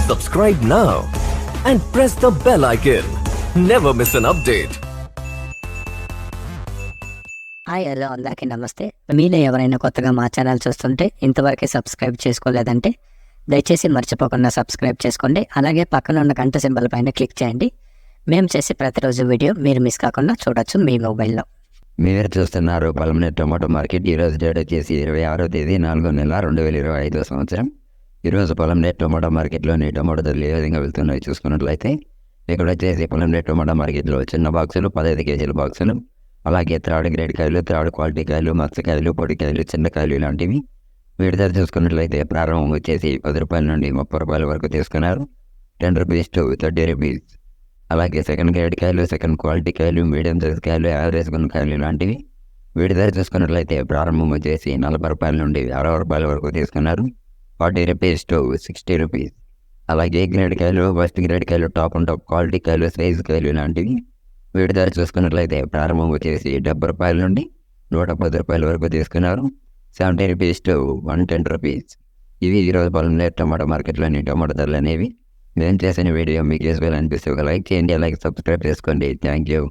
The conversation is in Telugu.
Subscribe now and press the bell icon. Never miss an update. Hi hello అందరికీ నమస్తే. మీలో ఎవరైనా కొత్తగా మా ఛానల్ చూస్తుంటే ఇంతవరకు సబ్స్క్రైబ్ చేసుకోలేదంటే దయచేసి మర్చిపోకుండా సబ్స్క్రైబ్ చేసుకోండి. అలాగే పక్కన ఉన్న గంట సింబల్ పైన క్లిక్ చేయండి. మేము చేసే ప్రతిరోజు వీడియో మీరు మిస్ కాకుండా చూడొచ్చు మీ మొబైల్లో. మీరు చూస్తున్నారు పలమనేరు టొమాటో మార్కెట్. ఈరోజు డేట్ వచ్చేసి 26వ తేదీ 4వ నెల 2025 సంవత్సరం. ఈరోజు పలమనేరు టొమాటో మార్కెట్లోని టొమాటో ధరలు ఏ విధంగా వెళ్తున్నాయో చూసుకున్నట్లయితే ఇక్కడ వచ్చేసి పలమనేరు టొమాటో మార్కెట్లో చిన్న బాక్సులు 15 కేజీల బాక్సులు, అలాగే థర్డ్ గ్రేడ్ కాయలు, థర్డ్ క్వాలిటీ కాయలు, మత్స్యకాయలు, పొడికాయలు, చిన్నకాయలు ఇలాంటివి వీటి ధర చూసుకున్నట్లయితే ప్రారంభం వచ్చేసి 10 రూపాయల నుండి 30 రూపాయల వరకు తీసుకున్నారు. 10 రూపీస్ టు 30 రూపీస్. అలాగే సెకండ్ గ్రేడ్ కాయలు, సెకండ్ క్వాలిటీ కాయలు, మీడియం సైజ్ కాయలు, యావరేజ్ గున్న కాయలు ఇలాంటివి వీటి ధర చూసుకున్నట్లయితే ప్రారంభం వచ్చేసి 40 రూపాయల నుండి 60 రూపాయల వరకు తీసుకున్నారు. 40 రూపీస్ టు 60 రూపీస్. అలాగే గ్రేడ్ కాయలు, ఫస్ట్ గ్రేడ్ కాయలు, టాప్ అండ్ టాప్ క్వాలిటీ కాయలు, సైజ్ కాయలు ఇలాంటివి వీటి ధర చూసుకున్నట్లయితే ప్రారంభం వచ్చేసి 70 రూపాయల నుండి 110 రూపాయల వరకు తీసుకున్నారు. 70 రూపీస్ టు 110 రూపీస్. ఇవి ఈరోజు పలమనేరు టమాటో మార్కెట్లోని టమాటో ధరలు అనేవి. నేను చేసిన వీడియో మీకు యూస్ఫుల్ అనిపిస్తే ఒక లైక్ చేయండి, అలాగే సబ్స్క్రైబ్ చేసుకోండి. Thank you.